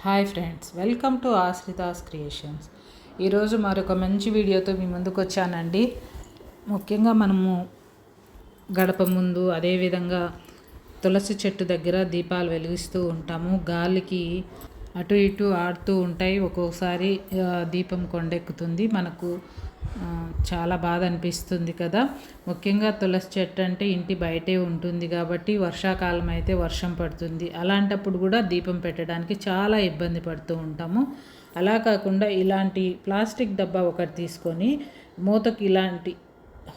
Hi friends, welcome to Ashrita's creations. ఈరోజు మరొక మంచి వీడియోతో మీ ముందుకు వచ్చానండి. ముఖ్యంగా మనము గడప ముందు అదేవిధంగా తులసి చెట్టు దగ్గర దీపాలు వెలిగిస్తూ ఉంటాము. గాలికి అటు ఇటు ఆడుతూ ఉంటాయి. ఒక్కొక్కసారి దీపం కొండెక్కుతుంది. మనకు చాలా బాధ అనిపిస్తుంది కదా. ముఖ్యంగా తులసి చెట్టు అంటే ఇంటి బయటే ఉంటుంది కాబట్టి వర్షాకాలం అయితే వర్షం పడుతుంది. అలాంటప్పుడు కూడా దీపం పెట్టడానికి చాలా ఇబ్బంది పడుతూ ఉంటాము. అలా కాకుండా ఇలాంటి ప్లాస్టిక్ డబ్బా ఒకటి తీసుకొని మూతకి ఇలాంటి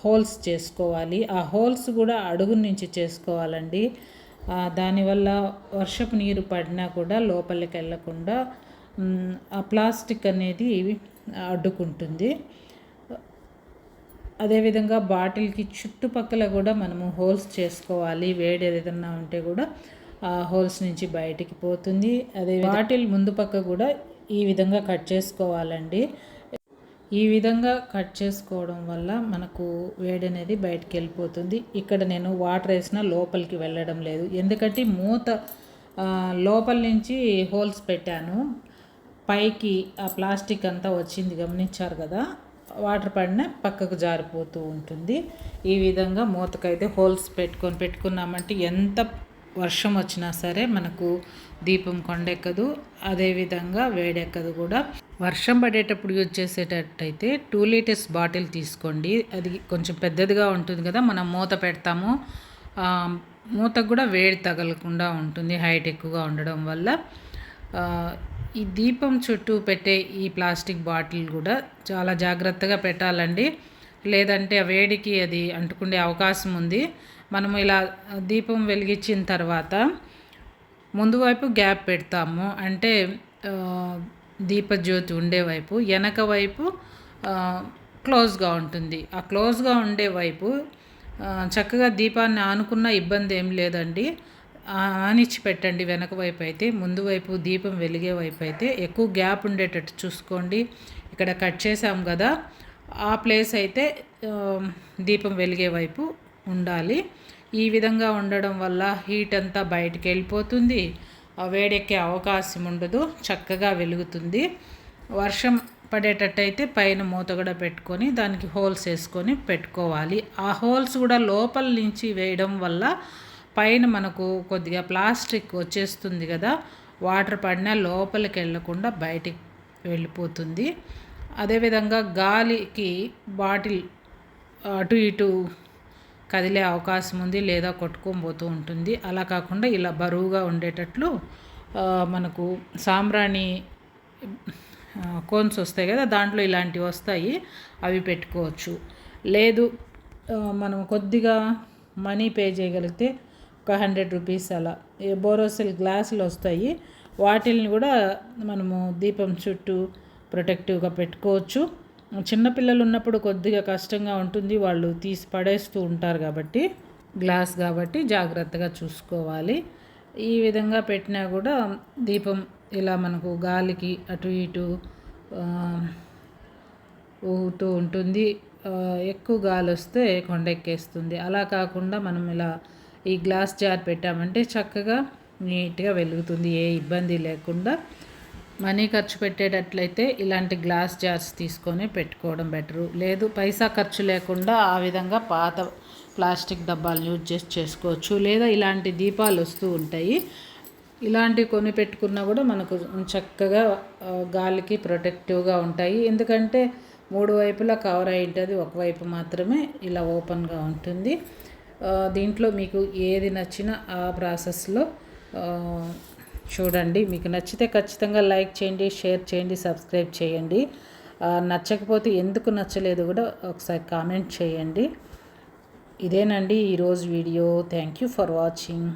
హోల్స్ చేసుకోవాలి. ఆ హోల్స్ కూడా అడుగు నుంచి చేసుకోవాలండి. దానివల్ల వర్షపు నీరు పడినా కూడా లోపలికి వెళ్ళకుండా ఆ ప్లాస్టిక్ అనేది అడ్డుకుంటుంది. అదేవిధంగా బాటిల్కి చుట్టుపక్కల కూడా మనము హోల్స్ చేసుకోవాలి. వేడి ఏదైనా ఉంటే కూడా ఆ హోల్స్ నుంచి బయటికి పోతుంది. అదే బాటిల్ ముందు పక్క కూడా ఈ విధంగా కట్ చేసుకోవాలండి. ఈ విధంగా కట్ చేసుకోవడం వల్ల మనకు వేడి అనేది బయటికి వెళ్ళిపోతుంది. ఇక్కడ నేను వాటర్ వేసినా లోపలికి వెళ్ళడం లేదు, ఎందుకంటే మూత లోపల నుంచి హోల్స్ పెట్టాను. పైకి ఆ ప్లాస్టిక్ అంతా వచ్చింది, గమనించారు కదా. వాటర్ పడినా పక్కకు జారిపోతూ ఉంటుంది. ఈ విధంగా మూతకైతే హోల్స్ పెట్టుకున్నామంటే ఎంత వర్షం వచ్చినా సరే మనకు దీపం కొండెక్కదు, అదేవిధంగా వేడెక్కదు కూడా. వర్షం పడేటప్పుడు యూజ్ చేసేటట్టయితే 2 లీటర్స్ బాటిల్ తీసుకోండి. అది కొంచెం పెద్దదిగా ఉంటుంది కదా, మనం మూత పెడతాము. మూతకు కూడా వేడి తగలకుండా ఉంటుంది హైట్ ఎక్కువగా ఉండడం వల్ల. ఈ దీపం చుట్టూ పెట్టే ఈ ప్లాస్టిక్ బాటిల్ కూడా చాలా జాగ్రత్తగా పెట్టాలండి, లేదంటే ఆ వేడికి అది అంటుకునే అవకాశం ఉంది. మనము ఇలా దీపం వెలిగించిన తర్వాత ముందు వైపు గ్యాప్ పెడతాము, అంటే దీపజ్యోతి ఉండే వైపు. వెనక వైపు క్లోజ్గా ఉంటుంది. ఆ క్లోజ్గా ఉండే వైపు చక్కగా దీపాన్ని ఆనుకున్న ఇబ్బంది ఏం లేదండి. ఆనిచ్చి పెట్టండి వెనక వైపు అయితే. ముందు వైపు దీపం వెలిగే వైపు అయితే ఎక్కువ గ్యాప్ ఉండేటట్టు చూసుకోండి. ఇక్కడ కట్ చేసాం కదా, ఆ ప్లేస్ అయితే దీపం వెలిగే వైపు ఉండాలి. ఈ విధంగా ఉండడం వల్ల హీట్ అంతా బయటికి వెళ్ళిపోతుంది, వేడెక్కే అవకాశం ఉండదు, చక్కగా వెలుగుతుంది. వర్షం పడేటట్టయితే పైన మూత కూడా పెట్టుకొని దానికి హోల్స్ వేసుకొని పెట్టుకోవాలి. ఆ హోల్స్ కూడా లోపల నుంచి వేయడం వల్ల పైన మనకు కొద్దిగా ప్లాస్టిక్ వచ్చేస్తుంది కదా, వాటర్ పడినా లోపలికి వెళ్ళకుండా బయటికి వెళ్ళిపోతుంది. అదేవిధంగా గాలికి బాటిల్ అటు ఇటు కదిలే అవకాశం ఉంది, లేదా కొట్టుకొని పోతూ ఉంటుంది. అలా కాకుండా ఇలా బరువుగా ఉండేటట్లు మనకు సాంబ్రాణి కోన్స్ వస్తాయి కదా, దాంట్లో ఇలాంటివి వస్తాయి, అవి పెట్టుకోవచ్చు. లేదు మనం కొద్దిగా మనీ పే చేయగలిగితే ఒక 100 రూపీస్ అలా బోరోసిల్ గ్లాసులు వస్తాయి, వాటిల్ని కూడా మనము దీపం చుట్టూ ప్రొటెక్టివ్గా పెట్టుకోవచ్చు. చిన్నపిల్లలు ఉన్నప్పుడు కొద్దిగా కష్టంగా ఉంటుంది, వాళ్ళు తీసి పడేస్తూ ఉంటారు కాబట్టి, గ్లాస్ కాబట్టి జాగ్రత్తగా చూసుకోవాలి. ఈ విధంగా పెట్టినా కూడా దీపం ఇలా మనకు గాలికి అటు ఇటు ఊగుతూ ఉంటుంది. ఎక్కువ గాలి వస్తే కొండెక్కేస్తుంది. అలా కాకుండా మనం ఇలా ఈ గ్లాస్ జార్ పెట్టామంటే చక్కగా నీట్గా వెలుగుతుంది, ఏ ఇబ్బంది లేకుండా. మనీ ఖర్చు పెట్టేటట్లయితే ఇలాంటి గ్లాస్ జార్స్ తీసుకొని పెట్టుకోవడం బెటరు. లేదు పైసా ఖర్చు లేకుండా ఆ విధంగా పాత ప్లాస్టిక్ డబ్బాలు యూజ్ చేసి చేసుకోవచ్చు. లేదా ఇలాంటి దీపాలు వస్తూ ఉంటాయి, ఇలాంటివి కొని పెట్టుకున్నా కూడా మనకు చక్కగా గాలికి ప్రొటెక్టివ్గా ఉంటాయి. ఎందుకంటే 3 వైపులా కవర్ అయి ఉంటుంది, ఒకవైపు మాత్రమే ఇలా ఓపెన్గా ఉంటుంది. దీంట్లో మీకు ఏది నచ్చినా ఆ ప్రాసెస్లో చూడండి. మీకు నచ్చితే ఖచ్చితంగా లైక్ చేయండి, షేర్ చేయండి, సబ్స్క్రైబ్ చేయండి. నచ్చకపోతే ఎందుకు నచ్చలేదు కూడా ఒకసారి కామెంట్ చేయండి. ఇదేనండి ఈరోజు video. Thank you for watching.